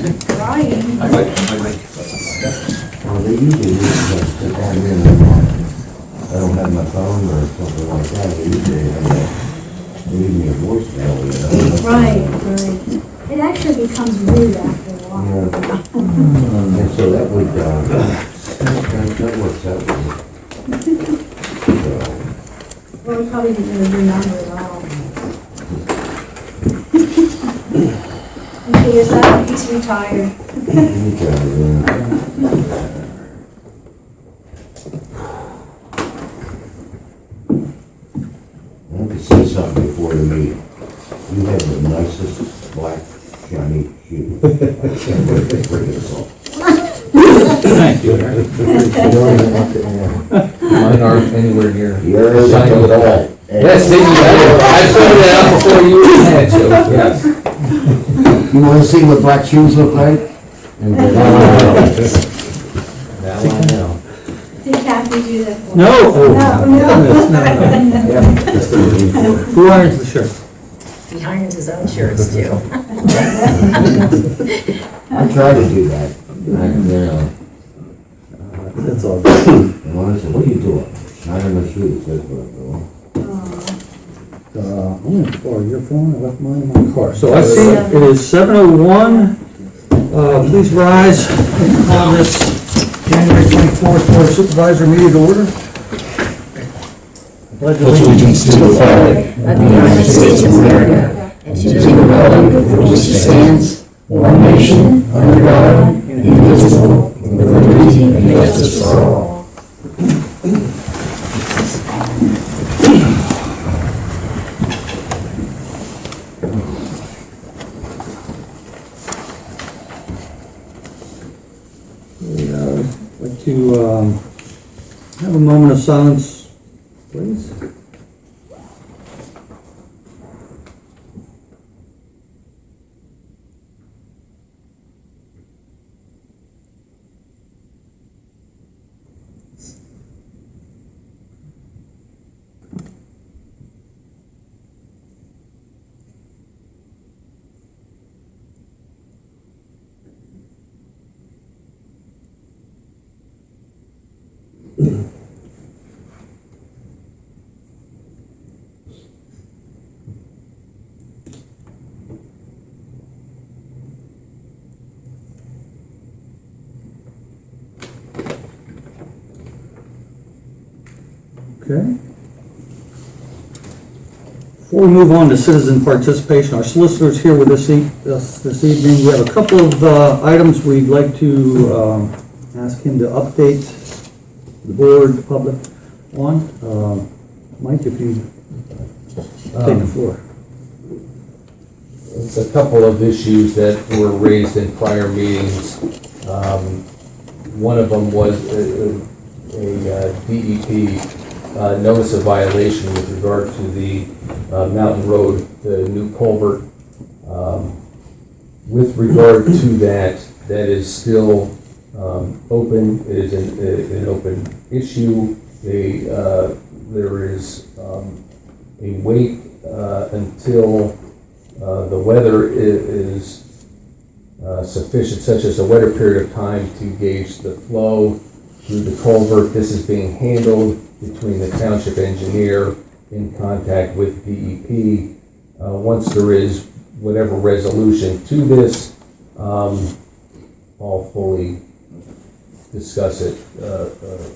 Trying. Well, they usually use the admin. I don't have my phone or something like that. They usually have that. They leave me a voicemail, you know. Right. It actually becomes rude after a while. Yeah. And so that would, that works out good. So, Well, we probably didn't really remember it all. And Peter said he's retired. I want to say something before the meeting. You have the nicest black shiny shoes. I can't wait to bring it all. Thank you. Mine aren't anywhere near Yours shiny at all. Yes, thank you. I pointed it out before you even had to, yes. You want to see what black shoes look like? And Now I know. Did Kathy do that for No, us? oh, no. Who irons the shirt? He irons his own shirts too. I try to do that. That's all good. And when I said, what are you doing? Shining my shoes, that's what I'm doing. I'm gonna borrow your phone, I left mine in my car. So I see it is 7:01. Please rise and call this January 24th Board of Supervisor meeting to order. Pledge allegiance to the flag Of the United States of America and to the republic for which it stands, one nation, under God, indivisible, with liberty and justice for all. I'd like to have a moment of silence, please. Okay. Before we move on to citizen participation, our solicitor's here with us this evening. We have a couple of items we'd like to ask him to update the board, the public on. Mike, if you take the floor. It's a couple of issues that were raised in prior meetings. One of them was a DEP notice of violation with regard to the Mountain Road, the new culvert. With regard to that is still open. It is an open issue. There is a wait until the weather is sufficient, such as a wetter period of time to gauge the flow through the culvert. This is being handled between the township engineer in contact with DEP. Once there is whatever resolution to this, I'll fully discuss it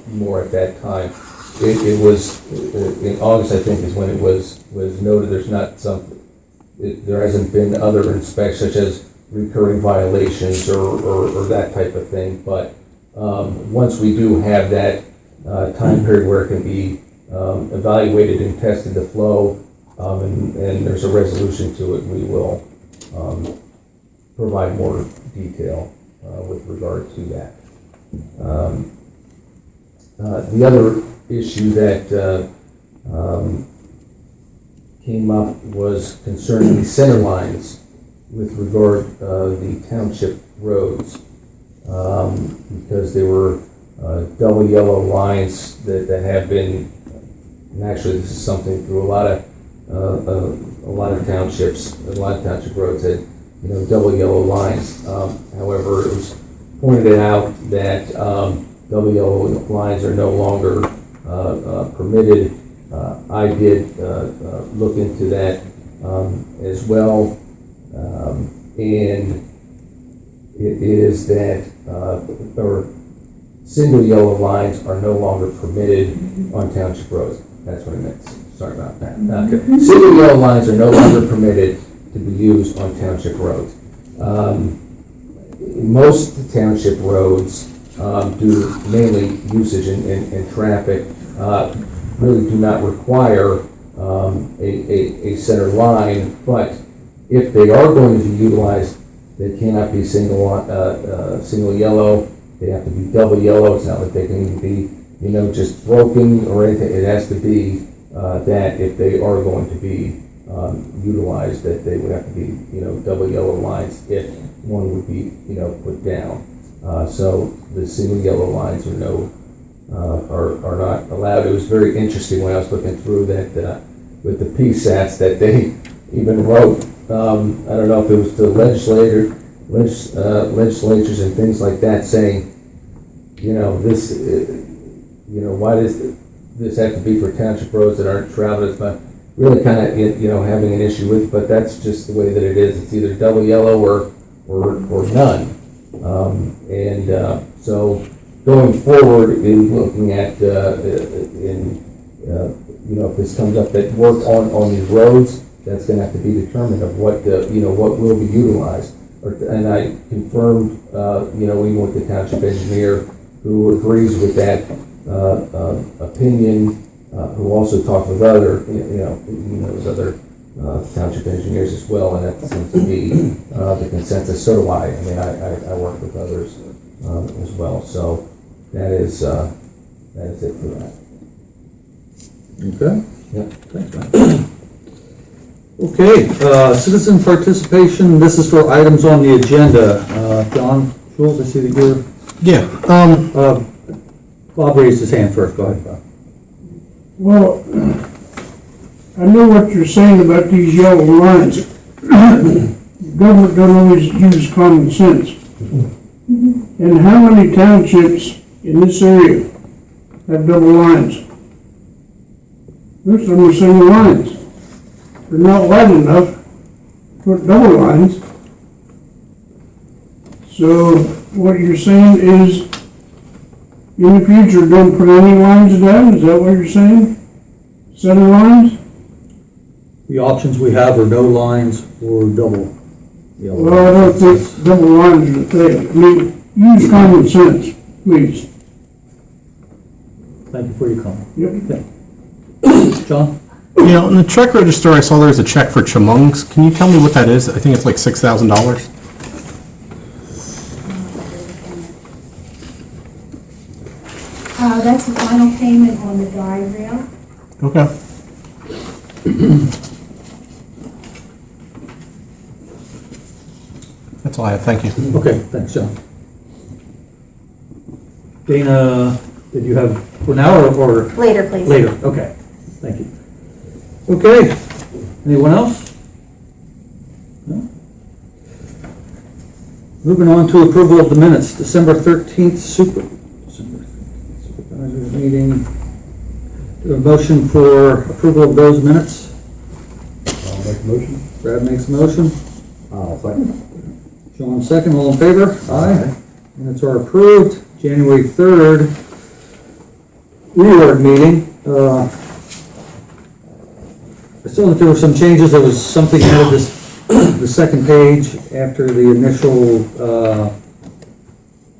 more at that time. It was in August, I think, is when it was noted. There's not something. There hasn't been other inspections such as recurring violations or that type of thing. But once we do have that time period where it can be evaluated and tested the flow, and there's a resolution to it, we will provide more detail with regard to that. The other issue that came up was concerning the center lines with regard the township roads, because there were double yellow lines that have been, and actually this is something through a lot of townships, a lot of township roads had double yellow lines. pointed out that double yellow lines are no longer permitted. I did look into that as well, and it is that or single yellow lines are no longer permitted on township roads. That's what I meant. Sorry about that. Single yellow lines are no longer permitted to be used on township roads. Most township roads, due to mainly usage and traffic, really do not require a center line, but if they are going to be utilized, they cannot be single yellow. They have to be double yellow. It's not like they can even be, just broken or anything. It has to be that if they are going to be utilized, that they would have to be, double yellow lines if one would be, put down. So the single yellow lines are are not allowed. It was very interesting when I was looking through that with the PSATs that they even wrote. I don't know if it was to legislatures and things like that saying, this, why does this have to be for township roads that aren't traveled? But really kind of, having an issue with, but that's just the way that it is. It's either double yellow or none. So going forward in looking at, if this comes up, that work on these roads, that's going to have to be determined of what what will be utilized. And I confirmed, even with the township engineer who agrees with that opinion, who also talked with other, those other township engineers as well, and that seems to be the consensus. So do I. I mean, I work with others as well. So that is it for that. Okay. Yeah. Thanks, man. Okay, citizen participation. This is for items on the agenda. John Schulze, I see that you're... Yeah, Bob raised his hand first. Go ahead, Bob. Well, I know what you're saying about these yellow lines. Government don't always use common sense. And how many townships in this area have double lines? Most of them are single lines. They're not wide enough to put double lines. So what you're saying is, in the future, don't put any lines down? Is that what you're saying? Center lines? The options we have are no lines or double yellow. Well, I don't think double lines are the thing. I mean, use common sense, please. Thank you for your comment. Yep. John? in the check register, I saw there's a check for Chemung's. Can you tell me what that is? I think it's like $6,000. That's the final payment on the guide rail. Okay. That's all I have. Thank you. Okay, thanks, John. Dana, did you have for now or Later, please. later? Okay, thank you. Okay, anyone else? No? Moving on to approval of the minutes, December 13th Supervisors Meeting. Do a motion for approval of those minutes? I'll make a motion. Brad makes a motion. I'll second. John second, all in favor? Aye. Minutes are approved. January 3rd, reorg meeting. I saw that there were some changes. There was something added this, the second page after the initial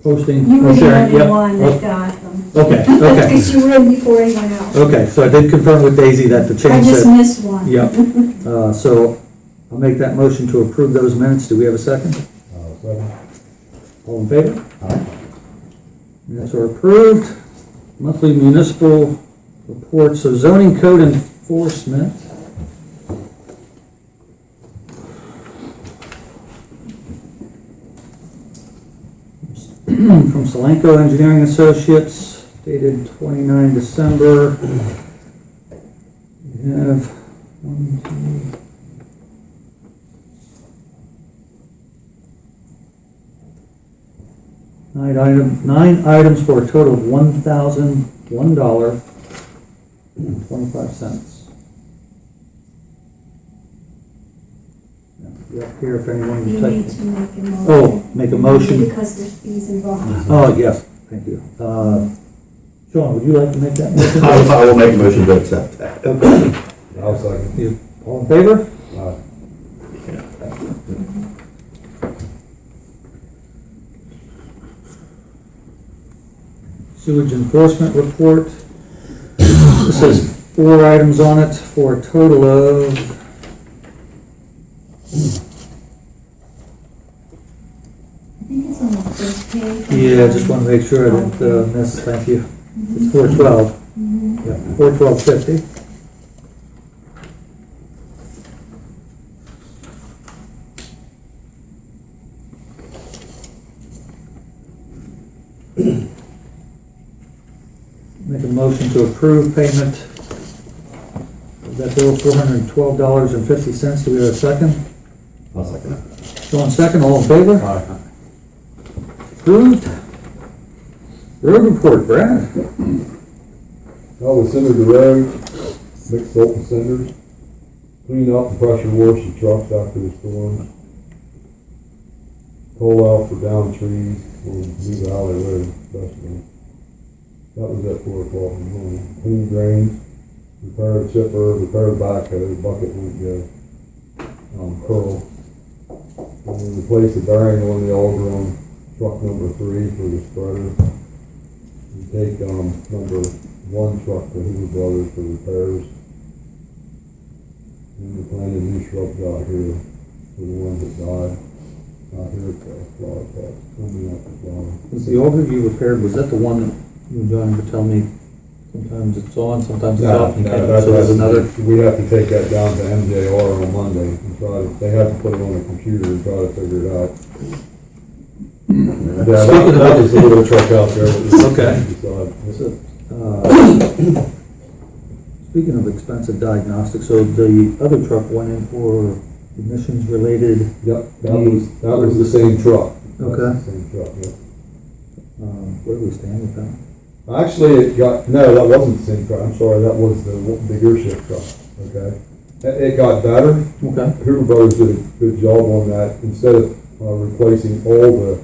posting. You were the sharing. only Yep. one that got them. Okay, Because okay. you were in before anyone else. Okay, so I did confirm with Daisy that the I change just said. missed one. Yep. So I'll make that motion to approve those minutes. Do we have a second? Second. All in favor? Aye. Minutes are approved. Monthly municipal reports, so zoning code enforcement. From Solanco Engineering Associates, dated 29 December. We have 1, 2, Nine items for a total of $1,001.25. Up here if anyone You would take. need to make a motion. Oh, make a motion. Because there's fees involved. Oh, yes, thank you. Sean, would you like to make that motion? I will make a motion to accept that. Okay. I'll second. You all in favor? Aye. Sewage enforcement report. This has 4 items on it for a total of I think it's on the first page. yeah, just want to make sure I didn't miss, thank you. It's 412. Yeah, 412.50. Make a motion to approve payment of that bill, $412.50. Do we have a second? I'll second it. Sean second, all in favor? Aye. Approved. Road report, Brad. Well, we cindered the road, mixed salt and cinders, cleaned up and pressure washed the trucks after the storm. Pull out for down trees on New Valley Road, especially. That was at 4 o'clock in the morning. Clean drains, repaired chipper, repaired backhoe, bucket wouldn't go. Curl. And we replaced the bearing on the auger on truck number 3 for the spreader. We take number 1 truck to Hoover Brothers for repairs. And we planted new shrubs out here for the ones that died. Out here at the flower pot, coming up the flower. Was the auger you repaired, was that the one that you and John were telling me sometimes it's on, sometimes it's off? So there's another. We have to take that down to MJR on Monday and try to, they have to put it on a computer and try to figure it out. Yeah, that was the little truck out there. Okay. Speaking of expensive diagnostics, so the other truck went in for emissions related. Yep, that was the same truck. Okay. That's the same truck, yeah. Where do we stand with that? Actually, no, that wasn't the same truck, I'm sorry, that was the bigger ship truck, okay? It got better. Okay. Hoover Brothers did a good job on that. Instead of replacing all the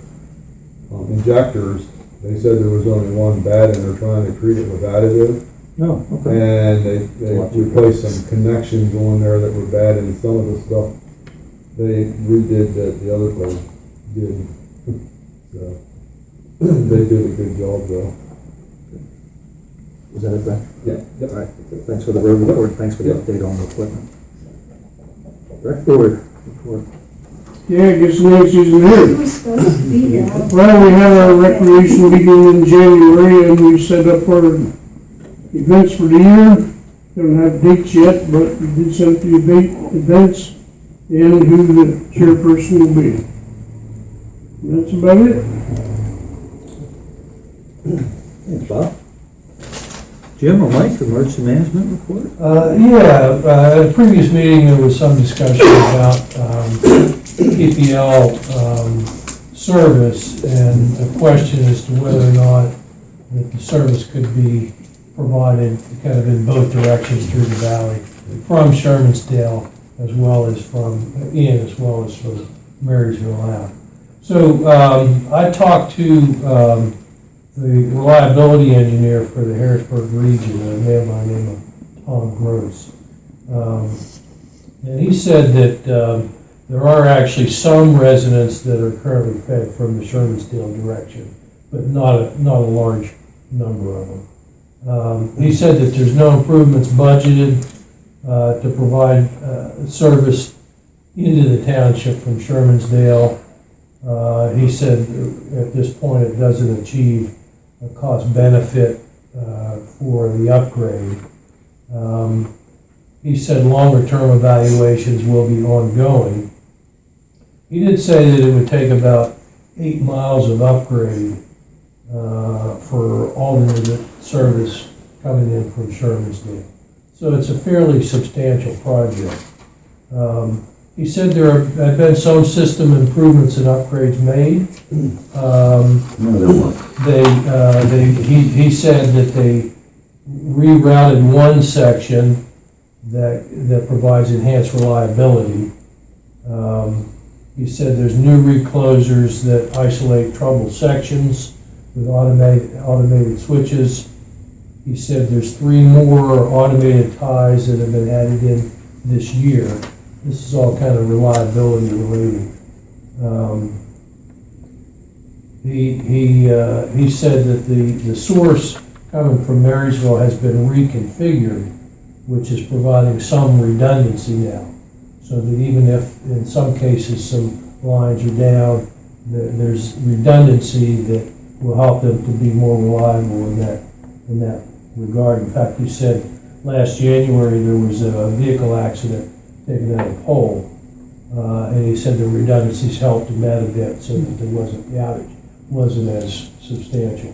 injectors, they said there was only one bad and they're trying to treat it with additive. No, okay. And they replaced some connections on there that were bad, and some of the stuff they redid that the other place did. So, they did a good job though. Was that it, Brad? Yeah. Yep. All right. Thanks for the road report. Thanks for the update on the equipment. Rec board report. Yeah, I guess next isn't It here. was supposed to be there. Well, we had our recreation meeting in January and we set up our events for the year. Don't have dates yet, but we did set the events and who the chairperson will be. And that's about it. Thanks, Bob. Jim or Mike, emergency management report? At a previous meeting, there was some discussion about EPL service and a question as to whether or not that the service could be provided kind of in both directions through the valley, from Shermansdale as well as from Marysville out. So I talked to the reliability engineer for the Harrisburg region, a man by the name of Tom Gross. And he said that there are actually some residents that are currently fed from the Shermansdale direction, but not a large number of them. He said that there's no improvements budgeted to provide service into the township from Shermansdale. He said at this point it doesn't achieve a cost benefit for the upgrade. He said longer term evaluations will be ongoing. He did say that it would take about 8 miles of upgrade for alternate service coming in from Shermansdale. So it's a fairly substantial project. He said there have been some system improvements and upgrades made. No, there wasn't. He said that they rerouted one section that provides enhanced reliability. He said there's new reclosers that isolate troubled sections with automated switches. He said there's 3 more automated ties that have been added in this year. This is all kind of reliability related. He said that the source coming from Marysville has been reconfigured, which is providing some redundancy now. So that even if in some cases some lines are down, there's redundancy that will help them to be more reliable in that regard. In fact, he said last January there was a vehicle accident taking out a pole, and he said the redundancies helped in that event so that the outage wasn't as substantial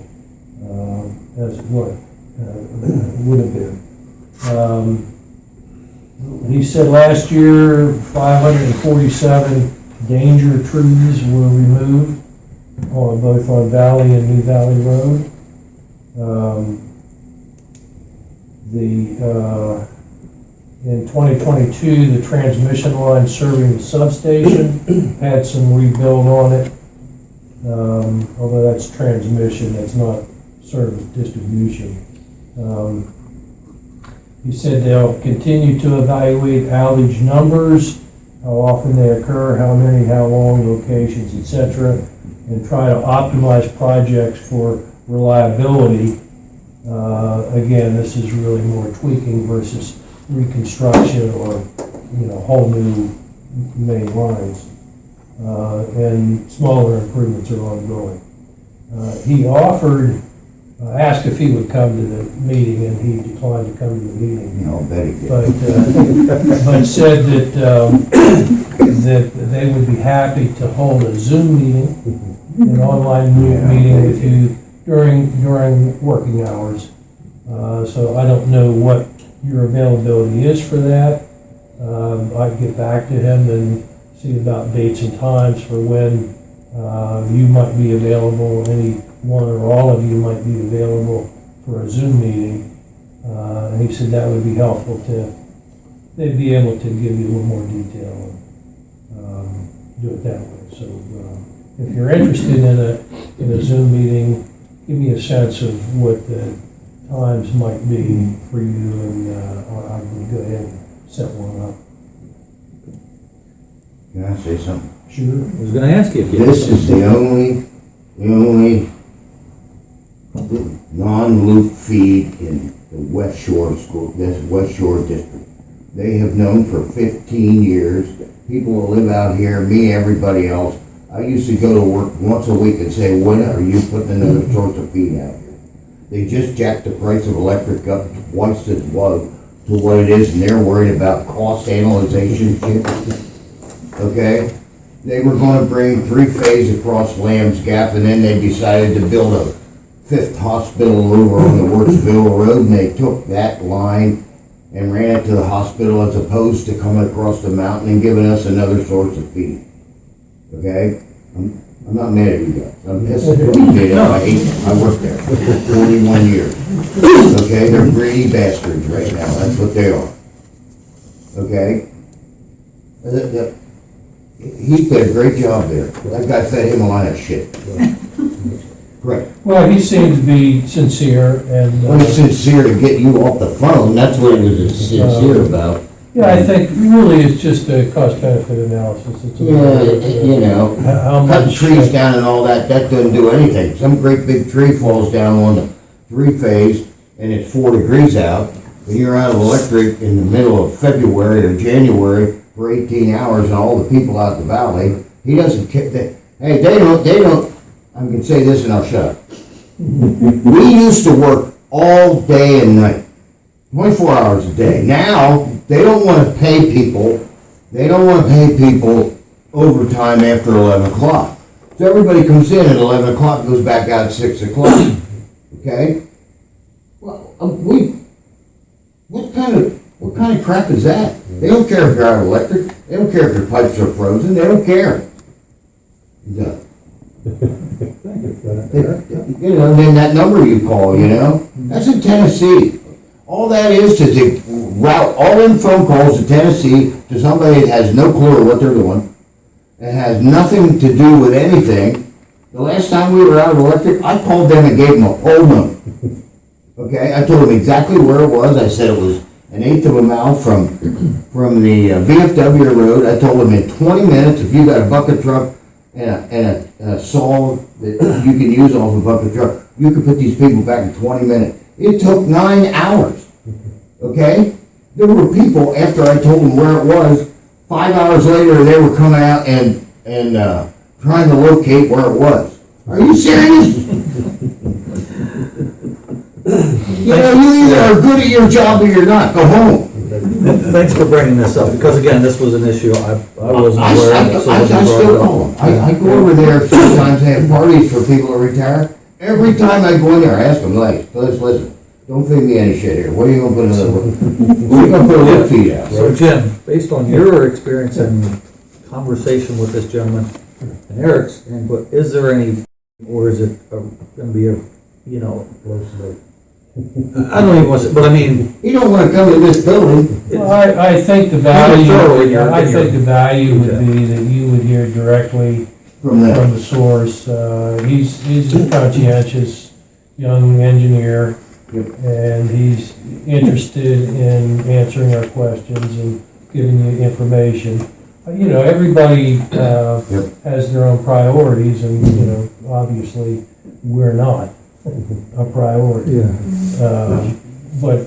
as it would have been. He said last year 547 danger trees were removed both on Valley and New Valley Road. In 2022, the transmission line serving the substation had some rebuild on it. Although that's transmission, that's not service distribution. He said they'll continue to evaluate outage numbers, how often they occur, how many, how long, locations, etc., and try to optimize projects for reliability. Again, this is really more tweaking versus reconstruction or whole new main lines. And smaller improvements are ongoing. He asked if he would come to the meeting, and he declined to come to the meeting. No, I bet he did. But said that they would be happy to hold a Zoom meeting, an online meeting with you during working hours. So I don't know what your availability is for that. I'd get back to him and see about dates and times for when you might be available. Any one or all of you might be available for a Zoom meeting. And he said that would be helpful they'd be able to give you a little more detail and do it that way. So if you're interested in a Zoom meeting, give me a sense of what the times might be for you, and I can go ahead and set one up. Can I say something? Sure. I was gonna ask you if you. This is the only non-loop feed in the West Shore School, this West Shore District. They have known for 15 years. People will live out here, me, everybody else. I used to go to work once a week and say, when are you putting another source of feed out here? They just jacked the price of electric up twice as low to what it is, and they're worried about cost analyzation shit. Okay? They were going to bring 3-phase across Lamb's Gap, and then they decided to build a 5th hospital over on the Worksville Road, and they took that line and ran it to the hospital as opposed to coming across the mountain and giving us another source of feed. Okay? I'm not mad at you guys. I'm pissed at what you did. I worked there for 41 years. Okay? They're greedy bastards right now. That's what they are. Okay? He did a great job there. That guy fed him a line of shit. Correct. Well, he seemed to be sincere and. Well, he's sincere to get you off the phone. That's what he was sincere about. Yeah, I think really it's just a cost-benefit analysis. It's how Cutting much trees down and all that doesn't do anything. Some great big tree falls down on the 3-phase and it's 4 degrees out, and you're out of electric in the middle of February or January for 18 hours, and all the people out the valley, he doesn't care. Hey, they don't, I can say this and I'll shut up. We used to work all day and night, 24 hours a day. Now, they don't want to pay people overtime after 11 o'clock. So everybody comes in at 11 o'clock, goes back out at 6 o'clock. Okay? Well, what kind of What kind of crap is that? They don't care if you're out of electric, they don't care if your pipes are frozen, they don't care. Yeah. You know, then that number you call, you know, that's in Tennessee. All that is to route all them phone calls to Tennessee to somebody that has no clue what they're doing. It has nothing to do with anything. The last time we were out of electric, I called them and gave them a whole number. Okay, I told them exactly where it was. I said it was an eighth of a mile from the VFW road. I told them in 20 minutes, if you got a bucket truck and a saw that you can use off a bucket truck, you could put these people back in 20 minutes. It took 9 hours. Okay? There were people, after I told them where it was, 5 hours later, they were coming out and trying to locate where it was. Are you serious? You know, you either are good at your job or you're not. Go home. Thanks for bringing this up, because again, this was an issue I wasn't aware of. so I wasn't still brought call up. them. I go over there sometimes, they have parties for people to retire. Every time I go in there, I ask them, like, listen, don't feed me any shit here. What are you gonna put in the, what are you gonna put a lip feed out? So Jim, based on your experience and conversation with this gentleman and Eric's input, is there any, or is it gonna be a, you know, I don't even want to say, but I mean, You don't wanna come to this building. Well, I think the value, I think the value would be that you would hear directly From there. from the source. He's a conscientious young engineer, Yep. and he's interested in answering our questions and giving you information. You know, everybody has their own priorities, and, you know, obviously, we're not a priority. yeah. But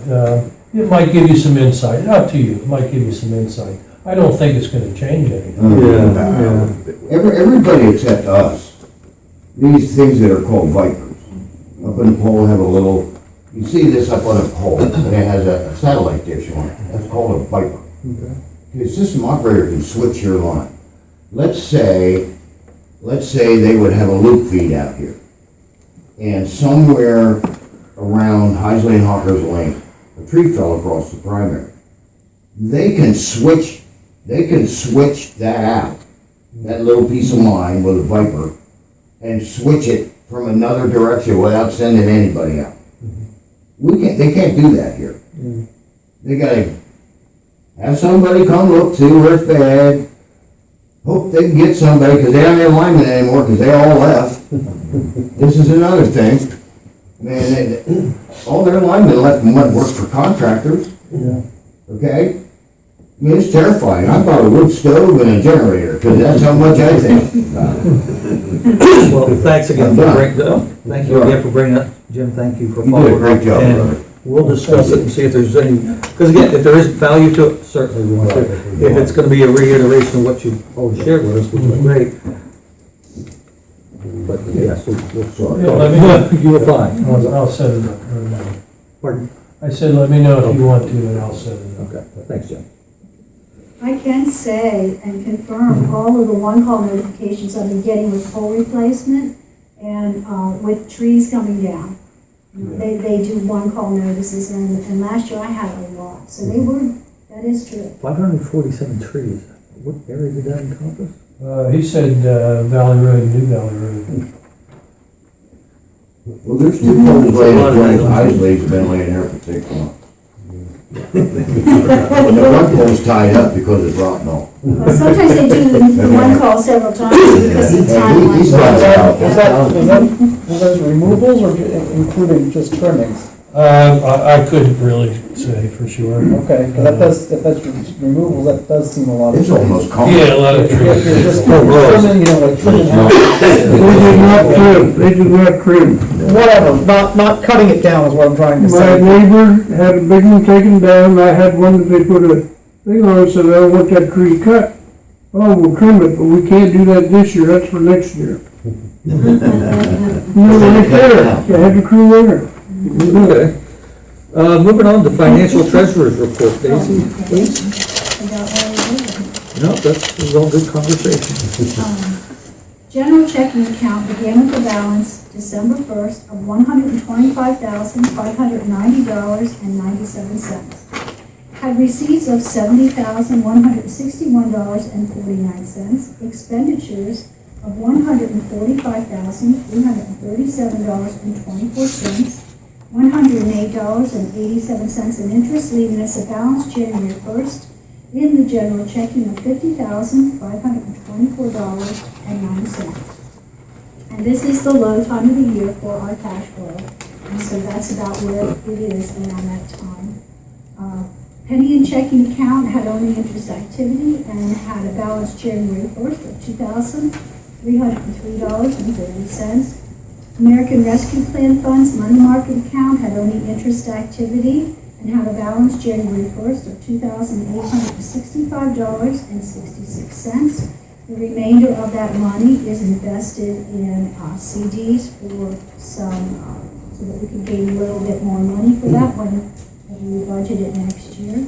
it might give you some insight, up to you, it might give you some insight. I don't think it's gonna change anything. Yeah. Everybody except us, these things that are called vipers, up in the pole have a little, you see this up on a pole, and it has a satellite dish on it, that's called a viper. The system operator can switch your line. Let's say they would have a loop feed out here, and somewhere around Heisley and Hawker's Lane, a tree fell across the primary. They can switch that out, that little piece of line with a viper, and switch it from another direction without sending anybody out. They can't do that here. They gotta have somebody come look, see where it's bad, hope they can get somebody, because they aren't in alignment anymore, because they all left. This is another thing. Man, all their linemen left and went work for contractors. Okay? I mean, it's terrifying. I bought a wood stove and a generator, because that's how much I think. Well, thanks again for thank you again for bringing up, Jim, thank you for You did a following up. great job, And brother. we'll discuss it and see if there's any, because again, if there is value to it, certainly we want to. If it's gonna be a reiteration of what you already shared with us, which was great. But yes, we'll Yeah, let me know. you were fine. I'll set it up. Pardon? I said, let me know if you want to, and I'll set it up. Okay, thanks, Jim. I can say and confirm all of the one-call notifications I've been getting with pole replacement and with trees coming down. They do one-call notices, and last year I had a lot, so that is true. 547 trees. What area did that encompass? He said Valley Road, New Valley Road. Well, there's two poles laying at John's Isley's been laying there for 6 months. And the one pole's tied up because it's rotten off. Well, sometimes they do the one-call several times because of And he's timelines. not out. Is those removals or including just trimmings? I couldn't really say for sure. Okay, 'cause if that's removals, that does seem a lot of. It's almost common. Yeah, a lot of If you're trees. just trimming, you know, like trimming out, They do not trim. whatever, not cutting it down is what I'm trying to My say. neighbor had a big one taken down, I had one that they put a thing on, said, I don't want that tree cut. Oh, we'll trim it, but we can't do that this year, that's for next year. No, right there, you had the crew there. Okay. Moving on to financial treasurer's report, Daisy, please. No, this is all good conversation. General checking account began with a balance December 1st of $125,590.97. had receipts of $70,161.49, expenditures of $145,337.24, $108.87 in interest, leaving us a balance January 1st in the general checking of $50,524.09. And this is the low time of the year for our cash flow, and so that's about where it is around that time. Penny and checking account had only interest activity and had a balance January 1st of $2,303.30. American Rescue Plan Funds money market account had only interest activity and had a balance January 1st of $2,865.66. The remainder of that money is invested in CDs for some, so that we can gain a little bit more money for that when we budget it next year.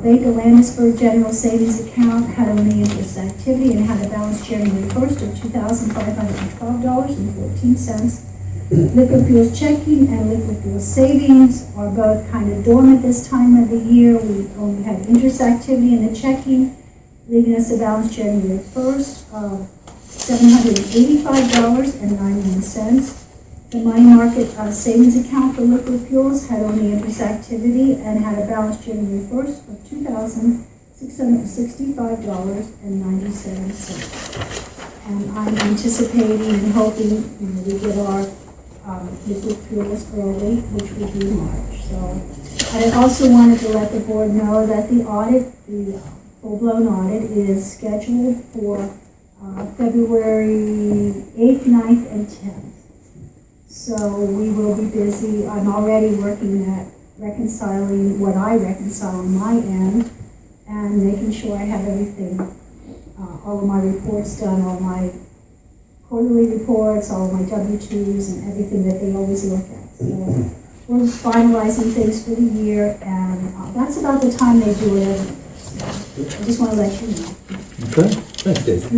Bank of Landisburg General Savings Account had only interest activity and had a balance January 1st of $2,512.14. Liquid fuels checking and liquid fuel savings are both kind of dormant this time of the year. We only had interest activity in the checking, leaving us a balance January 1st of $785.91. The money market savings account for liquid fuels had only interest activity and had a balance January 1st of $2,665.97. And I'm anticipating and hoping we get our liquid fuels early, which would be March. So I also wanted to let the board know that the audit, the full-blown audit, is scheduled for February 8th, 9th, and 10th. So we will be busy. I'm already working at reconciling what I reconcile on my end and making sure I have everything, all of my reports done, all my quarterly reports, all of my W-2s, and everything that they always look at. So we're finalizing things for the year, and that's about the time they do it. So I just want to let you know. Okay, thanks, Dave.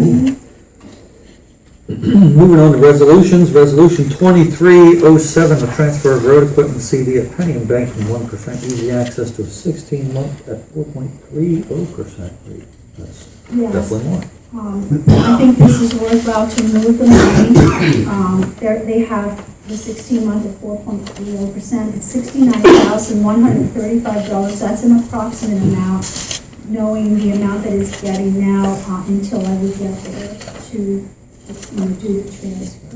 Moving on to resolutions, resolution 2307, the transfer of road equipment CD at Penny and Bank from 1% easy access to a 16-month at 4.30% rate. That's Yes. definitely more. I think this is worthwhile to move the money. They have the 16-month at 4.30%. It's $69,135. That's an approximate amount, knowing the amount that it's getting now until I would get there to do the transfer.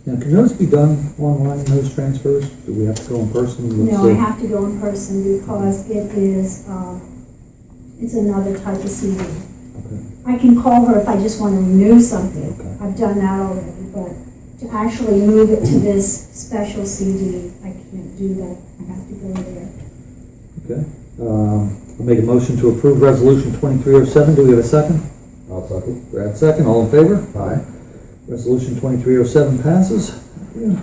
Now, can those be done online, those transfers? Do we have to go in person? No, I have to go in person because it is, it's another type of CD. Okay. I can call her if I just want to renew something. Okay. I've done that already, but to actually move it to this special CD, I can't do that. I have to go there. Okay. I'll make a motion to approve resolution 2307. Do we have a second? I'll second. Brad, second. All in favor? Aye. Resolution 2307 passes. Yeah.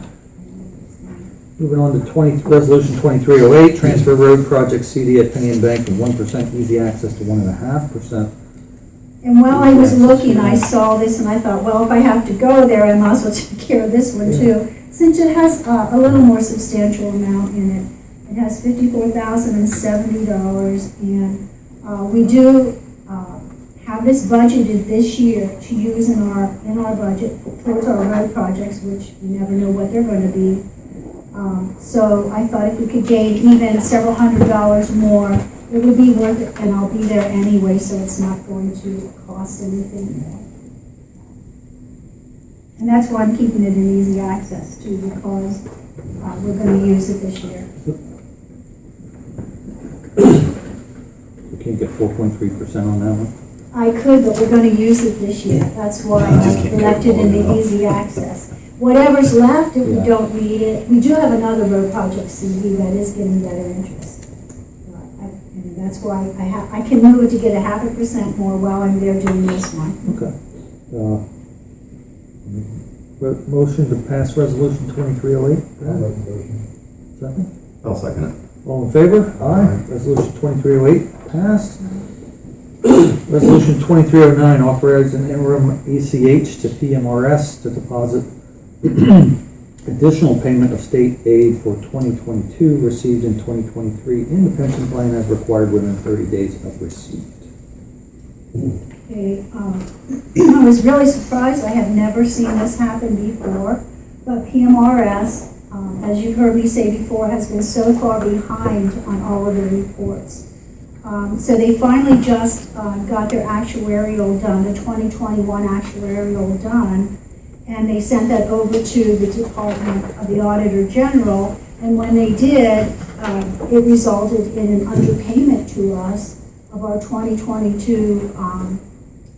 Moving on to resolution 2308, transfer road project CD at Penny and Bank from 1% easy access to 1.5%. And while I was looking, I saw this and I thought, well, if I have to go there, I might as well take care of this one too, since it has a little more substantial amount in it. It has $54,070, and we do have this budgeted this year to use in our budget towards our road projects, which you never know what they're going to be. So I thought if we could gain even several $100s more, it would be worth it, and I'll be there anyway, so it's not going to cost anything more. And that's why I'm keeping it in easy access too, because we're going to use it this year. We can't get 4.3% on that one. I could, but we're going to use it this year. That's why I elected in the easy access. Whatever's left, if we don't need it, we do have another road project CD that is getting better interest. And that's why I can move it to get 0.5% more while I'm there doing this one. Okay. Motion to pass resolution 2308. I'll make the motion. Second. I'll second it. All in favor? Aye. Resolution 2308 passed. Resolution 2309, authorizing interim ACH to PMRS to deposit $4,000 additional payment of state aid for 2022 received in 2023 in the pension plan as required within 30 days of receipt. Okay, I was really surprised. I have never seen this happen before, but PMRS, as you've heard me say before, has been so far behind on all of their reports. So they finally just got their actuarial done, the 2021 actuarial done, and they sent that over to the Department of the Auditor General, and when they did, it resulted in an underpayment to us of our 2022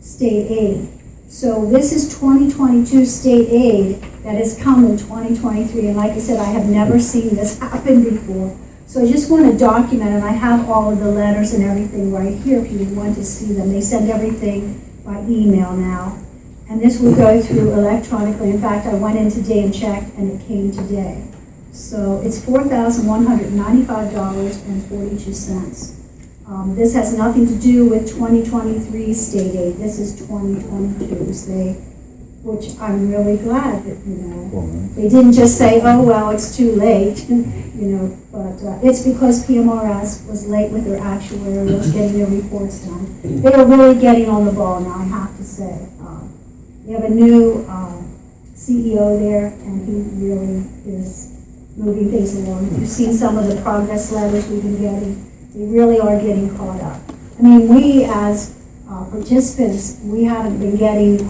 state aid. So this is 2022 state aid that has come in 2023, and like I said, I have never seen this happen before. So I just want to document, and I have all of the letters and everything right here if you want to see them. They send everything by email now. And this will go through electronically. In fact, I went in today and checked, and it came today. So it's $4,195.42. This has nothing to do with 2023 state aid. This is 2022's, which I'm really glad that, they didn't just say, oh, well, it's too late, but it's because PMRS was late with their actuarials getting their reports done. They are really getting on the ball now, I have to say. We have a new CEO there, and he really is moving things along. You've seen some of the progress letters we've been getting. They really are getting caught up. I mean, we as participants, we haven't been getting,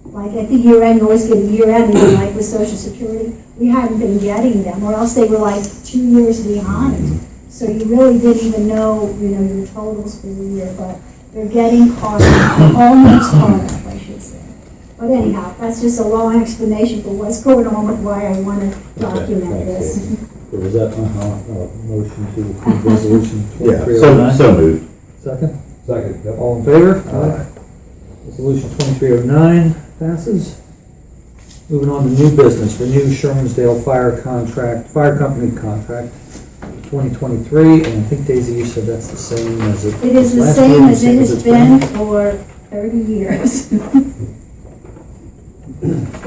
like at the year end, you always get a year end, like with Social Security, we hadn't been getting them, or else they were like 2 years behind. So you really didn't even know, your totals for the year, but they're getting caught up, almost caught up, I should say. But anyhow, that's just a long explanation for what's going on with why I want to document this. So was that motion to approve resolution Yeah, 2309? so moved. Second? Second, yep. All in favor? Aye. Resolution 2309 passes. Moving on to new business, renew Shermansdale fire company contract 2023, and I think Daisy, you said that's the same as it It is the last same year, as it has been for 30 years.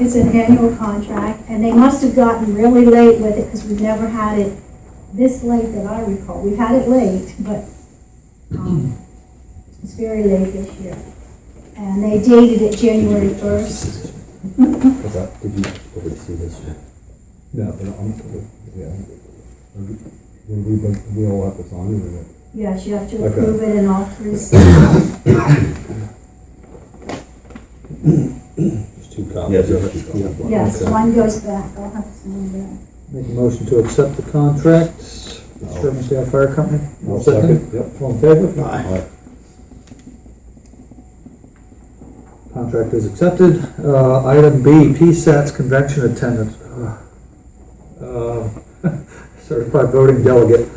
It's an annual contract, and they must have gotten really late with it because we've never had it this late that I recall. We've had it late, but it's very late this year. And they dated it January 1st. Did you already see this? Yeah. We all have to sign it. Yes, you have to Okay. approve it in all three stages. There's two copies Yes, of there's it. two copies. Yeah. Yes, Okay. one goes back. I'll have to sign that. Make a motion to accept the contract with Shermansdale Fire Company. I'll Second. second, yep. All in favor? Aye. Contract is accepted. Item B, PSATs convention attendance. Certified voting delegate.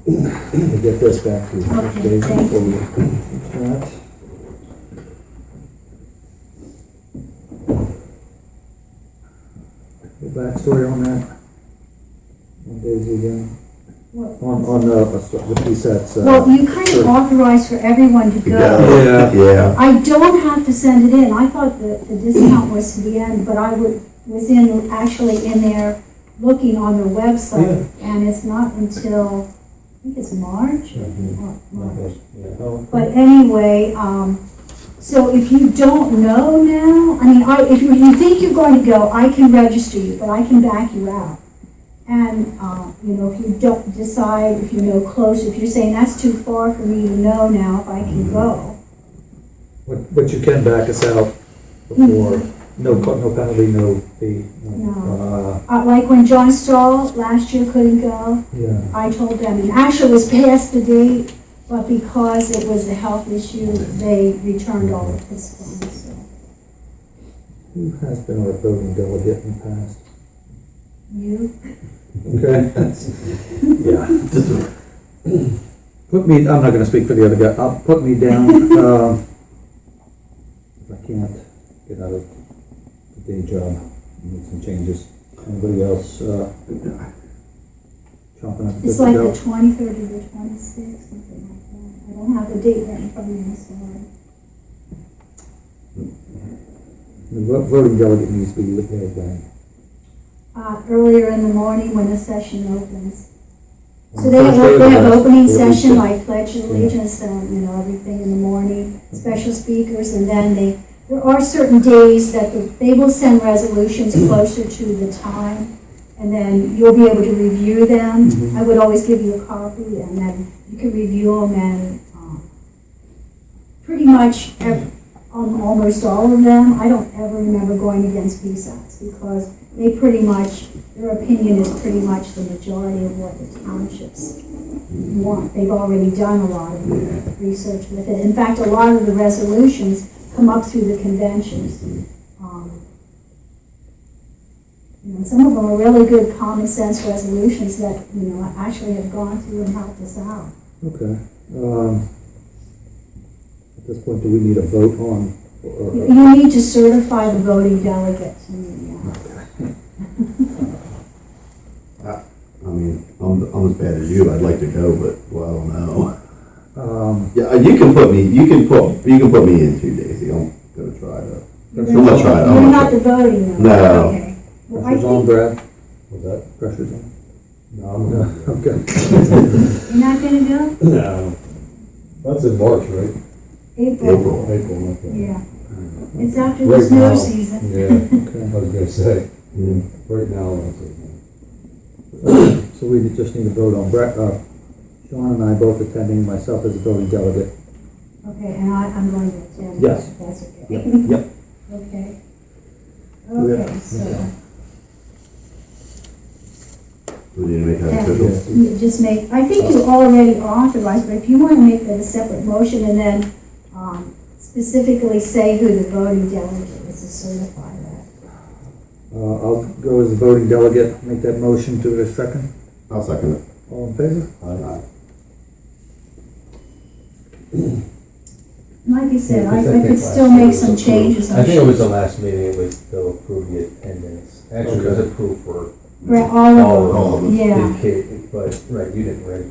Let me get this back to you. Okay, Dave, thank before you. we do that. The backstory on that? On Daisy again? On the PSATs. Well, you kind of authorized for everyone to go. Yeah. I don't have to send it in. I thought that the discount was to the end, but I was actually in there looking on their website, and it's not until, I think it's March? March. Oh, But anyway, so if you don't know now, I mean, if you think you're going to go, I can register you, but I can back you out. And, if you don't decide, if you know close, if you're saying that's too far for me to know now if I can go. But you can back us out before, no penalty, no fee. No. Like when John Stahl last year couldn't go, Yeah. I told them, and actually it was past the date, but because it was a health issue, they returned all of his funds, so. Who has been our voting delegate in the past? You? Okay. Yeah. Put me, I'm not gonna speak for the other guy, put me down, if I can't get out of the day job, make some changes. Anybody else, chomping at the bit It's to like go? the 23rd or the 26th, something like that. I don't have the date right in front of me, sorry. The voting delegate needs to be looking when? Earlier in the morning when the session opens. On So the they first day or the have last? opening Or at least session, the- like pledge of allegiance, everything in the morning, special speakers, and then there are certain days that they will send resolutions closer to the time, and then you'll be able to review them. Mhm. I would always give you a copy, and then you can review them, and pretty much almost all of them, I don't ever remember going against PSATs, because they pretty much, their opinion is pretty much the majority of what the townships want. They've already done a lot of research with it. In fact, a lot of the resolutions come up through the conventions. Some of them are really good common sense resolutions that, actually have gone through and helped us out. Okay. At this point, do we need a vote on? You need to certify the voting delegates. I mean, I'm as bad as you. I'd like to go, but, well, I don't know. Yeah. Yeah, you can put me in too, Daisy. I'm gonna try to. You're I'm gonna try it. I'm You're gonna not try the voting. No. Okay. Well, I Pressure's on, think Brad? Was that? Pressure's on? No, I'm No, not. okay. you're not gonna go? No. That's in March, right? April. April, okay. Yeah. It's after the Right snow now. season. Yeah, Okay. I was gonna say, Yeah. right now, that's it. So we just need to vote on Brett, Sean and I both attending, myself as a voting delegate. Okay, and I'm going to attend. Yes. If that's okay. Yep. Okay. Yeah. Okay, so, We need to make that Yeah. official. you just make, I think you already authorized, but if you want to make that a separate motion and then specifically say who the voting delegate is to certify that. I'll go as the voting delegate, make that motion to a second. I'll second it. All in favor? Aye. Like you said, I could still make some changes. I think it was the last meeting, it was to approve the attendance. Actually, it was Okay. approved for Right, all All of of them, them. yeah. the kid, but, right, you didn't ready.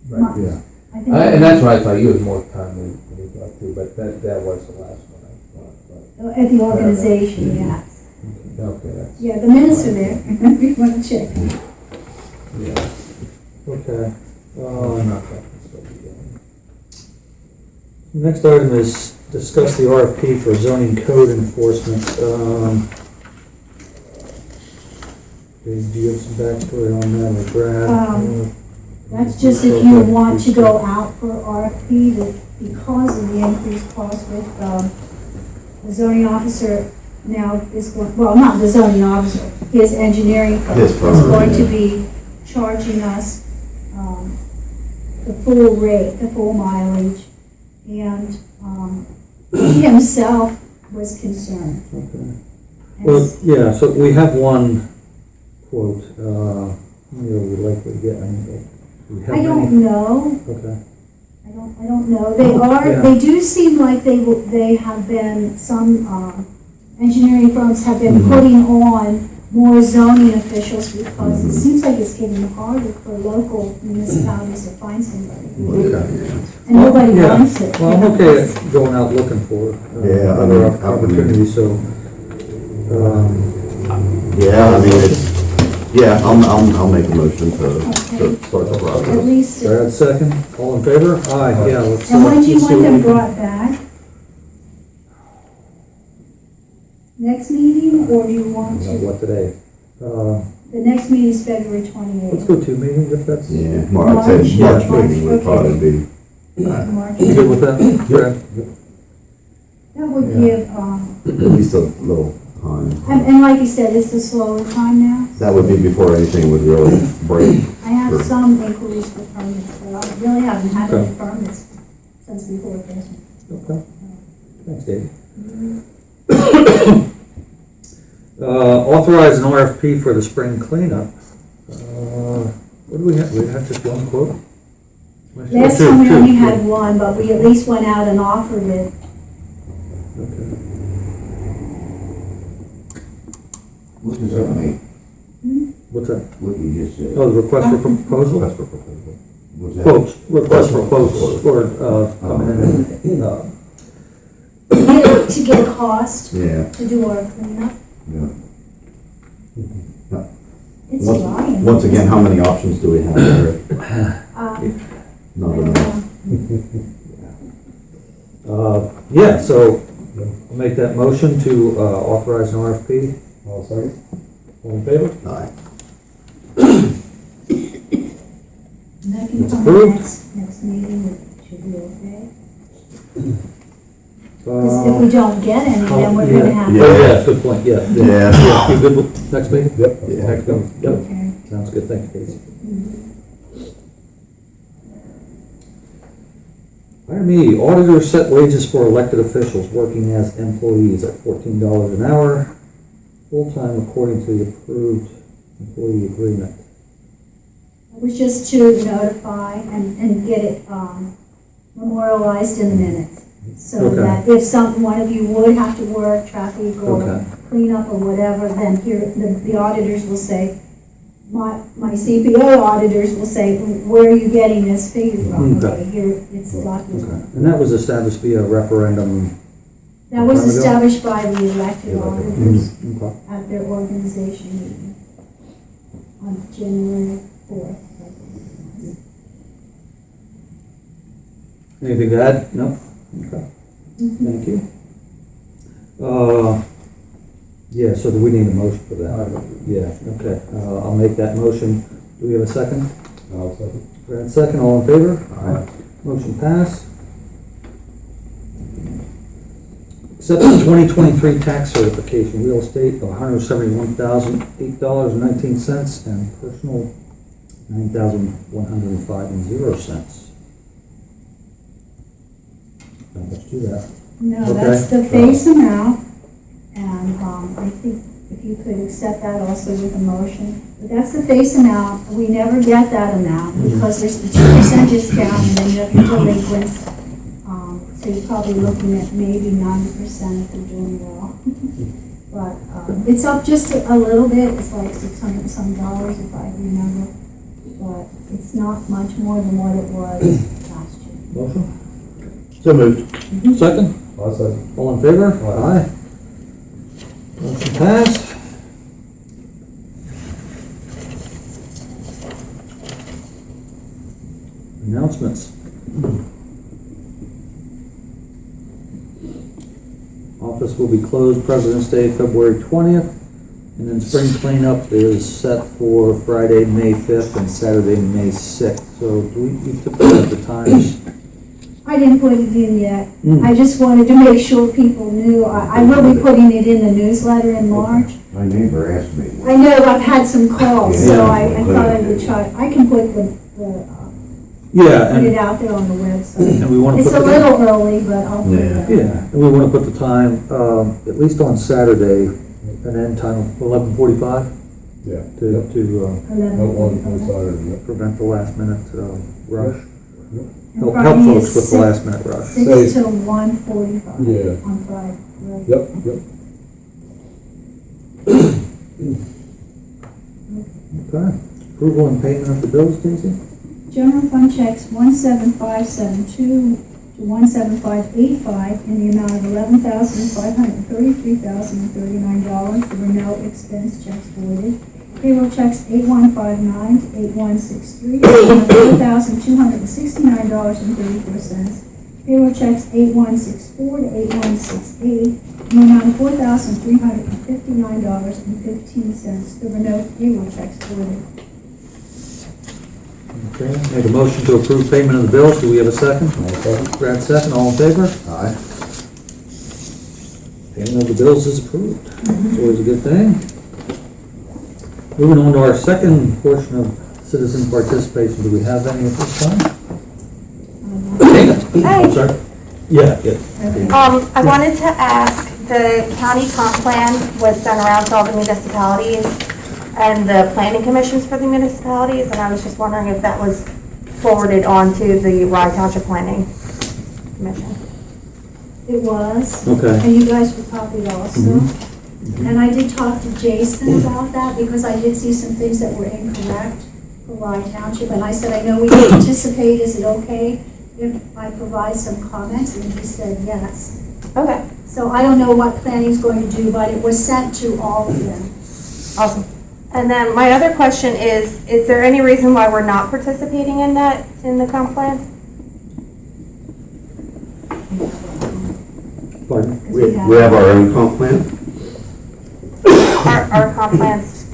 My- Right. Yeah. I think And that's why I thought you was more time than you got to, but that was the last one I thought. At the organization, yes. But, okay, that's, Yeah, the minutes are there, if you want to check. yeah. Okay. Not that it's still be done. Next item is discuss the RFP for zoning code enforcement. Do you have some backstory on that, or Brad? That's just if you want to go out for RFP, because of the increased cost with, the zoning officer now is going, well, not the zoning officer, his engineering firm His is firm, going to yeah. be charging us, the full rate, the full mileage, and, he himself was concerned. Okay. And Well, yeah, so we have one quote, we'd likely get, we have I don't many- know. Okay. I don't know. They do seem like they have been, some engineering firms have been Mhm. putting on more zoning officials because it seems like it's getting harder for local municipalities to find somebody. Okay. And nobody Yeah. wants it. Well, I'm okay at going out looking for Yeah, I other mean, opportunities, so, Yeah, I mean, I'll make a motion to start the At process. least, Brad, second, all in favor? Aye, yeah, let's. and when do you let's see want what them we can- brought back? Next meeting, or do you want to? What today? The next meeting is February Let's 28th. go 2 meetings if that's. Yeah, I'd say March, March meeting would okay. probably be. March. You good with that, Brad? That would Yeah. give, At least a little time. and like you said, it's the slower time now. That would be before anything would really break. I have Sure. some inquiries for permits, but I really haven't had any Okay. permits since before Christmas. Okay. Thanks, Dave. Authorize an RFP for the spring cleanup. What do we have? We have just one quote? Last Two, time we two, only two. had one, but we at least went out and offered it. Okay. What does that mean? What's that? What you just said? Oh, the request for proposal? Request for proposal. Was that? Quotes, request for quotes for, coming in. to get a cost Yeah. to do our cleanup. Yeah. It's Once- drying. Once again, how many options do we have there? Not I don't enough. know. Yeah, so I'll make that motion to authorize an RFP. I'll second. All in favor? Aye. And that can It's come approved. next meeting, it should be okay. Because if we don't get any, then we're gonna have. Oh, yeah, good point, yeah. Yeah. You good with next meeting? Yep. Yeah. Next go. Yep, Okay. sounds good, thank you, Casey. Item E, auditors set wages for elected officials working as employees at $14 an hour, full-time according to the approved employee agreement. It was just to notify and get it memorialized in the minutes. So Okay. that if one of you would have to work traffic or Okay. clean up or whatever, then here, the auditors will say, my CPO auditors will say, where are you getting this figure from? Okay. Okay, here, it's documented. Okay, and that was established via referendum. That was Time ago? established by the elected auditors Okay. at their organization meeting on January 4th. Anything to add? No? Okay, thank you. Yeah, so do we need a motion for that? Yeah, okay, I'll make that motion. Do we have a second? I'll second. Brad, second, all in favor? Aye. Motion passed. Accept the 2023 tax certification, real estate of $171,008.19 and personal $9,105.00. Not much to that. No, Okay. that's the face amount, and I think if you could accept that also with a motion. But that's the face amount, we never get that amount, because there's the 2% discount, and then you have your delinquents. So you're probably looking at maybe 90% if you're doing well. But it's up just a little bit, it's like $600 and some if I remember. But it's not much more than what it was last year. Motion? So moved. Second? I'll second. All in favor? Aye. Motion passed. Announcements. Office will be closed President's Day, February 20th, and then spring cleanup is set for Friday, May 5th, and Saturday, May 6th. So do you typically have the times? I didn't put it in yet. Mm. I just wanted to make sure people knew. I will be putting it in the newsletter in March. My neighbor asked me. I know I've had some calls, so Yeah. I thought I would try. I can put Yeah, put it and out there on the website. we want to It's put a the... little early, but I'll put it out. Yeah, and we want to put the time, at least on Saturday, an end time of 11:45 Yeah. to 11. No one on Saturday, yep. prevent the last minute rush. And Help Friday folks is with the last minute rush. 6 till 1:45 Yeah. on Friday. Right. Yep, yep. Okay. Approval and payment of the bills, Stacy? General fund checks 17572 to 17585 in the amount of $11,533,039. There were no expense checks voided. Payroll checks 8159 to 8163, $4,269.34. Payroll checks 8164 to 8168, in the amount of $4,359.15. There were no payroll checks voided. Okay, make a motion to approve payment of the bills. Do we have a second? I'll second. Brad, second. All in favor? Aye. Payment of the bills is approved. It's always a good thing. Moving on to our second portion of citizen participation. Do we have any at this time? Hi. I'm sorry. Yeah, yeah. I wanted to ask, the county comp plan was sent around to all the municipalities and the planning commissions for the municipalities, and I was just wondering if that was forwarded on to the Rye Township Planning Commission. It was. Okay. And you guys were copied also. Mhm. And I did talk to Jason about that because I did see some things that were incorrect for Rye Township. And I said, I know we participate, is it okay if I provide some comments? And he said yes. Okay, So I don't know what planning's going to do, but it was sent to all of them. Awesome. And then my other question is there any reason why we're not participating in that, in the comp plan? Pardon? We have our own comp plan? Our comp plan's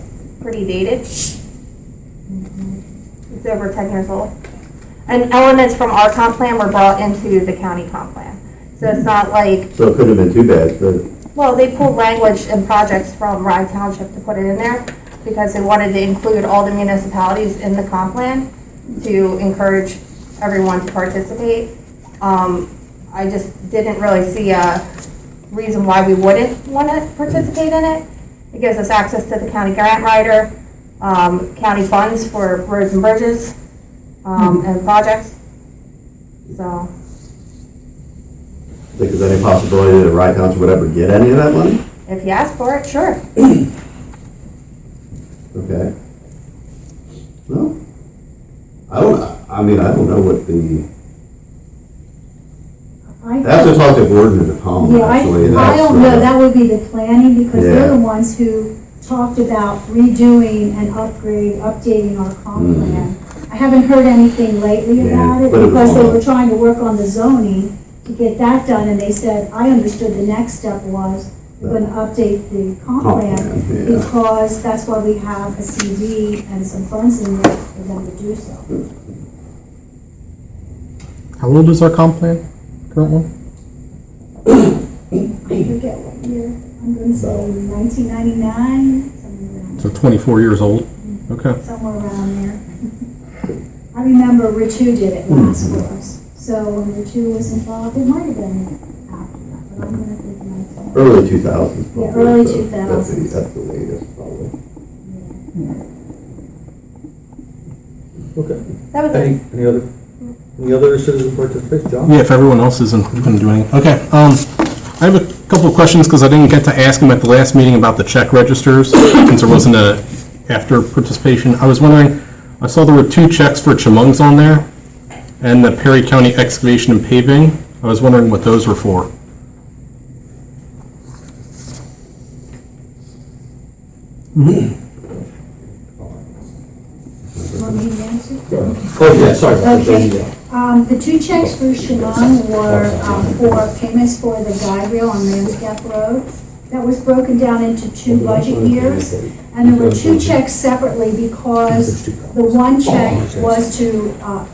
pretty dated. It's over 10 years old. And elements from our comp plan were brought into the county comp plan. So it's not like, So it couldn't have been too bad, but well, they pulled language and projects from Rye Township to put it in there because they wanted to include all the municipalities in the comp plan to encourage everyone to participate. I just didn't really see a reason why we wouldn't want to participate in it. It gives us access to the county grant writer, county funds for roads and bridges, and projects. So, think there's any possibility that Rye Township would ever get any of that money? if you ask for it, sure. Okay. Well, I don't know what the, that's a talk to Gordon and Tom, Yeah, actually. I That's, don't know, that would be the planning, because they're the Yeah. ones who talked about redoing and updating our comp plan. I haven't heard anything lately Yeah, about it, but it was because they on. were trying to work on the zoning to get that done, and they said, I understood the next step was we're gonna update the comp Comp plan, plan, yeah. because that's why we have a CD and some funds in there for them to do so. How old is our comp plan, current one? I forget what year, I'm gonna say 1999, somewhere around So 24 years old? Okay. somewhere around there. I remember Ritu did it last for us, so when Ritu was involved, it might have been after that, but I'm gonna think 19. early 2000s. Yeah, probably, early so 2000s. That's the latest, probably. Okay. That was it. Any other citizen participation, John? Yeah, if everyone else isn't going to do anything. Okay, I have a couple of questions because I didn't get to ask him at the last meeting about the check registers, since there wasn't a after participation. I was wondering, I saw there were 2 checks for Chemung's on there, and the Perry County Excavation and Paving. I was wondering what those were for. Want me to answer? Oh, yeah, sorry. Okay. The 2 checks for Sherman were for payments for the guide rail on Ramsgap Road. That was broken down into 2 budget years. And there were 2 checks separately because the one check was to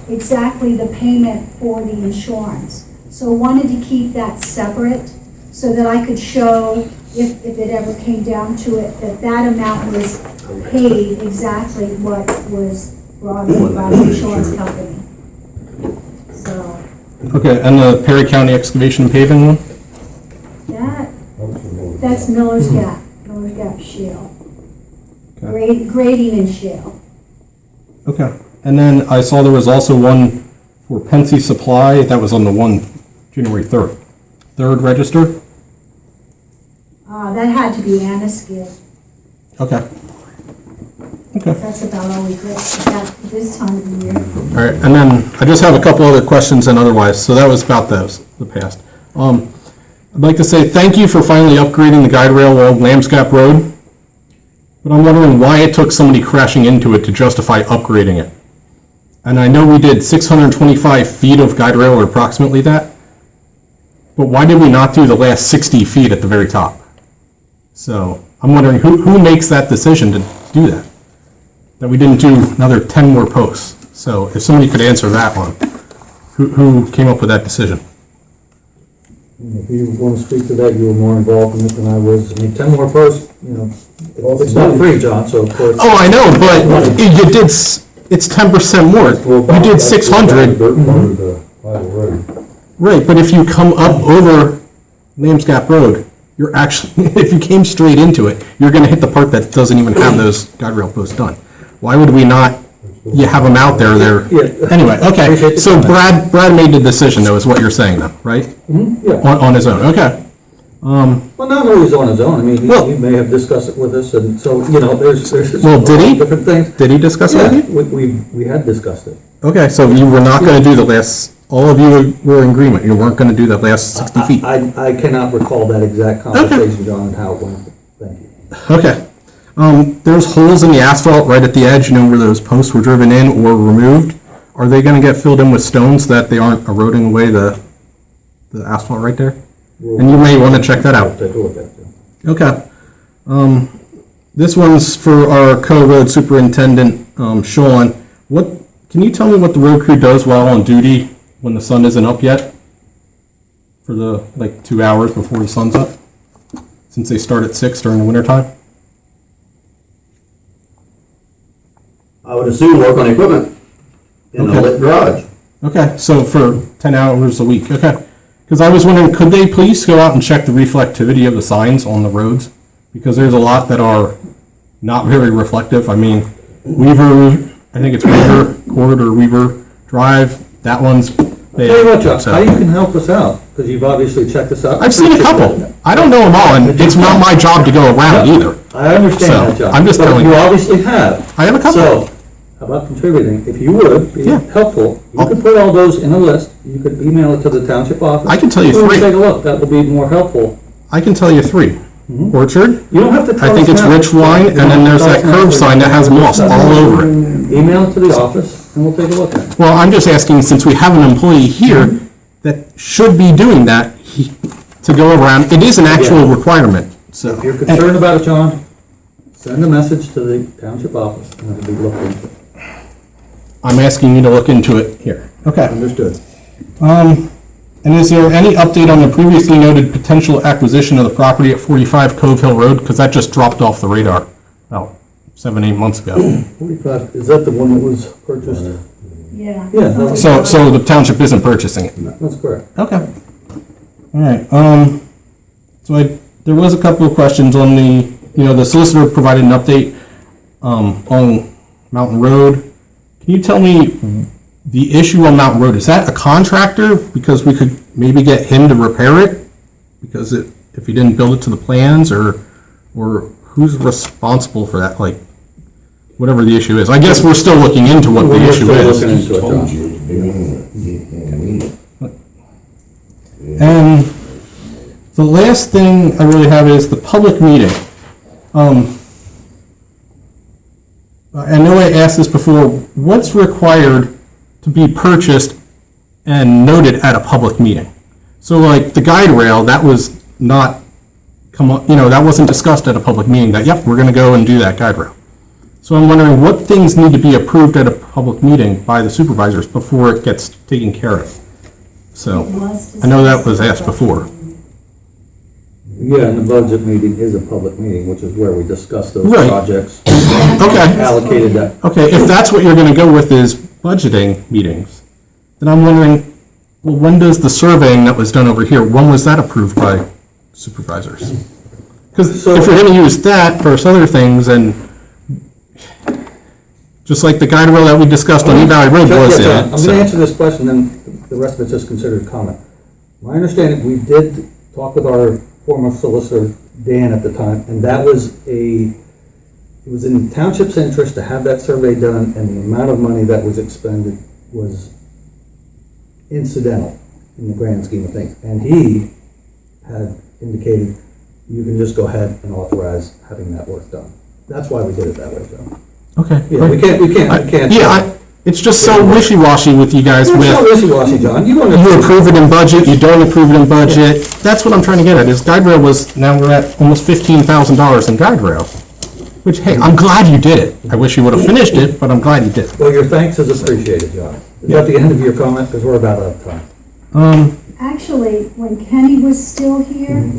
exactly the payment for the insurance. So I wanted to keep that separate so that I could show, if it ever came down to it, that amount was paid exactly what was brought in by the insurance company. So Okay, and the Perry County Excavation and Paving one? that's Miller's Gap Shale. Grading and shale. Okay. And then I saw there was also one for Pensy Supply. That was on the one January 3rd. 3rd register? That had to be Anniskin. Okay. Okay. That's about all we get at this time of the year. All right, and then I just have a couple other questions and otherwise, so that was about those, the past. I'd like to say thank you for finally upgrading the guide rail along Lambsgap Road, but I'm wondering why it took somebody crashing into it to justify upgrading it. And I know we did 625 feet of guide rail, or approximately that, but why did we not do the last 60 feet at the very top? So I'm wondering who makes that decision to do that? That we didn't do another 10 more posts. So if somebody could answer that one, who came up with that decision? If you want to speak to that, you were more involved in it than I was. I mean, 10 more posts, it's not free, John, so of course. Oh, I know, but you did, it's 10% more. You did 600. Right, but if you come up over Lambsgap Road, you're actually, if you came straight into it, you're going to hit the part that doesn't even have those guide rail posts done. Why would we not, you have them out there, anyway, okay. So Brad made the decision, though, is what you're saying, though, right? Yeah. On his own, okay. Well, not always on his own. I mean, Well- he may have discussed it with us, and so, there's Well, did he? different things. Did he discuss Yeah, it? we had discussed it. Okay, so you were not going to do the last all of you were in agreement, you weren't gonna do that last 60 feet. I cannot recall that exact conversation, John, and how it went. Thank you. Okay. There's holes in the asphalt right at the edge, you know, where those posts were driven in or removed. Are they gonna get filled in with stones so that they aren't eroding away the asphalt right there? And you may wanna check that out. Take a look at it. Okay. This one's for our Cove Road Superintendent, Sean. Can you tell me what the road crew does while on duty when the sun isn't up yet? For the, 2 hours before the sun's up? Since they start at 6 during the wintertime? I would assume work on equipment in a Okay. lit garage. Okay, so for 10 hours a week, okay. Because I was wondering, could they please go out and check the reflectivity of the signs on the roads? Because there's a lot that are not very reflective. I mean, Weaver, I think it's Weaver Court or Weaver Drive, that one's bad. Tell you what, John, So- how you can help us out, because you've obviously checked this out. I've seen a couple. I don't know them all, and it's not my job to go around either. I understand that, So, John. I'm just but telling you you. obviously have. I have a couple. So, how about contributing? If you would, be Yeah. helpful, you could put all those in a list, you could email it to the township office. I can tell you We'll 3. Take a look, that will be more helpful. I can tell you 3. Orchard, You don't have to tell I think us it's now. Rich Wine, and then there's that curb sign that has moss all over it. Email it to the office, and we'll take a look at it. Well, I'm just asking, since we have an employee here that should be doing that, to go around, it is an actual requirement, so. If you're concerned about it, John, send a message to the township office, and it'll be looked into. I'm asking you to look into it here. Okay. Understood. And is there any update on the previously noted potential acquisition of the property at 45 Cove Hill Road? Because that just dropped off the radar about 7-8 months ago. 45, is that the one that was purchased? Yeah. Yeah, that was- So the township isn't purchasing it? That's correct. Okay. All right, so there was a couple of questions on the solicitor provided an update, on Mountain Road. Can you tell me the issue on Mountain Road, is that a contractor? Because we could maybe get him to repair it? Because if he didn't build it to the plans, or who's responsible for that, whatever the issue is? I guess we're still looking into what the We're issue still is. looking into it, Told John. you at the beginning that you can't meet it. And the last thing I really have is the public meeting. I know I asked this before, what's required to be purchased and noted at a public meeting? So the guide rail, that was not that wasn't discussed at a public meeting, that, yep, we're gonna go and do that guide rail. So I'm wondering what things need to be approved at a public meeting by the supervisors before it gets taken care of? So, I know that was asked before. Yeah, and the budget meeting is a public meeting, which is where we discuss those Right. projects. Okay. Allocated that. Okay, if that's what you're gonna go with is budgeting meetings, then I'm wondering, well, when does the surveying that was done over here, when was that approved by supervisors? Because if you're gonna use that versus other things, and just like the guide rail that we discussed on E Valley Road was in I'm it, gonna so. answer this question, then the rest of it's just considered comment. My understanding, we did talk with our former solicitor, Dan, at the time, and that was it was in the township's interest to have that survey done, and the amount of money that was expended was incidental in the grand scheme of things. And he had indicated, you can just go ahead and authorize having that work done. That's why we did it that way, Joe. Okay. Yeah, we can't. Yeah, it's just so wishy-washy with you guys It's not with, wishy-washy, John. You don't you approve it in budget, you don't approve it in budget. That's what I'm trying to get at, is guide rail now we're at almost $15,000 in guide rail. Which, hey, I'm glad you did it. I wish you would have finished it, but I'm glad you did. Well, your thanks is appreciated, John. Is that the end of your comment? Because we're about out of time. Actually, when Kenny was still here,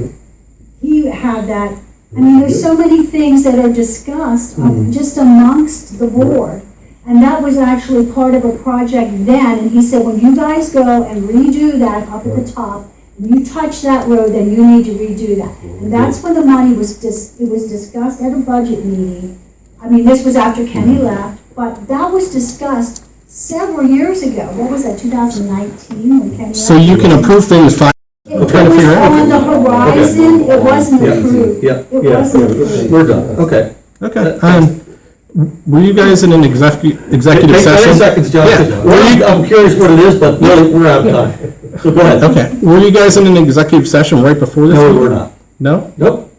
he had that, I mean, there's so many things that are discussed just amongst the board. And that was actually part of a project then, and he said, when you guys go and redo that up at the top, and you touch that road, then you need to redo that. And that's when the money was it was discussed at a budget meeting. I mean, this was after Kenny left, but that was discussed several years ago. What was that, 2019, when Kenny left? So you can approve things fine. It We're trying to was figure out. on the horizon, it wasn't Yeah. approved. Yeah, It wasn't approved. we're done. Okay. Okay. Were you guys in an executive Take session? 30 seconds, John. Yeah. I'm curious what it is, but we're out of time. So go ahead. Okay, were you guys in an executive session right before this? No, we meeting? were not. No? Nope.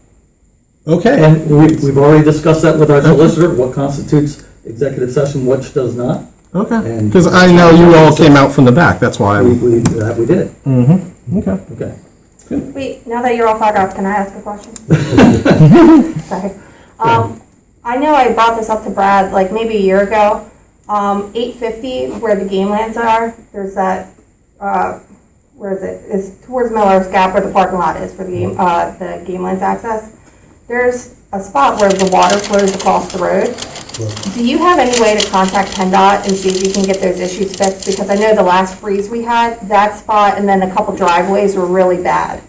Okay. And we've already discussed that with our solicitor, what constitutes executive session, which does not. Okay. And- Because I know you all came out from the back, that's why We I'm, did it. okay. Okay. Wait, now that you're all fired up, can I ask a question? Sorry. I know I brought this up to Brad, like maybe a year ago. 850, where the game lands are, there's that, where is it? It's towards Miller's Gap where the parking lot is for the game lands access. There's a spot where the water flows across the road. Do you have any way to contact PennDOT and see if you can get those issues fixed? Because I know the last freeze we had, that spot and then a couple driveways were really bad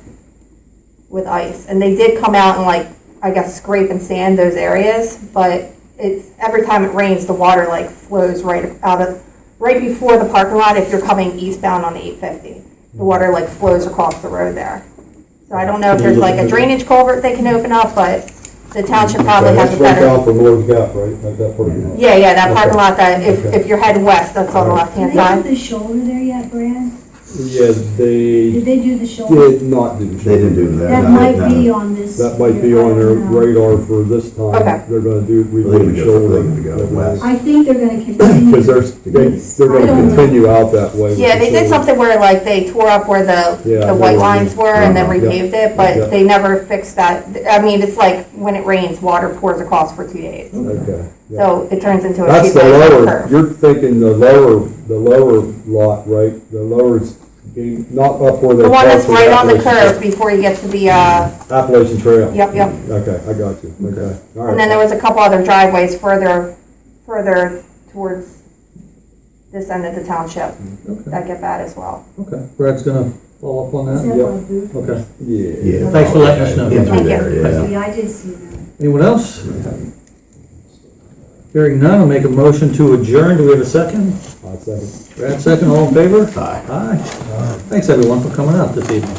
with ice. And they did come out and like, I guess, scrape and sand those areas, but it's, every time it rains, the water like flows right before the parking lot if you're coming eastbound on the 850. The water like flows across the road there. So I don't know if there's like a drainage culvert they can open up, but the township probably has a That's right better. down from Lord's Gap, right? Like that parking lot. Yeah, that parking Okay. lot that if you're heading west, that's on the left-hand Did they do side. the shoulder there yet, Brad? Yeah, they Did they do the shoulder? did not do the They didn't do that. That no, might no. be on this. That might be on their radar for this time. Okay. They're gonna do, They're redo gonna the go- they're gonna shoulder. go west. I think they're gonna continue. Because they're I gonna don't know. continue out that way. with Yeah, the they did shoulder. something where like they tore up where Yeah, the white they- lines were and then Yeah. repaved it, Yeah. but they never fixed that. I mean, it's like when it rains, water pours across for 2 days. Okay. yeah. So it turns into a That's cheap the ice lower, curve. you're thinking the lower lot, right? The lower's not up where they. The one that's park right on the Appalachian curve before you get to the, Appalachian Trail. yep. Okay, I got you, okay, all right. And then there was a couple other driveways further towards this end of the township that get bad as well. Okay. Brad's gonna follow up on Is that. that Yep. what Booth? Okay. Yeah. Thanks for letting us know. Get through Thank you. there, yeah. Yeah, I did see that. Anyone else? Hearing none, I'll make a motion to adjourn. Do we have a second? I'll second. Brad, second. All in favor? Aye. Aye. Thanks, everyone, for coming out this evening.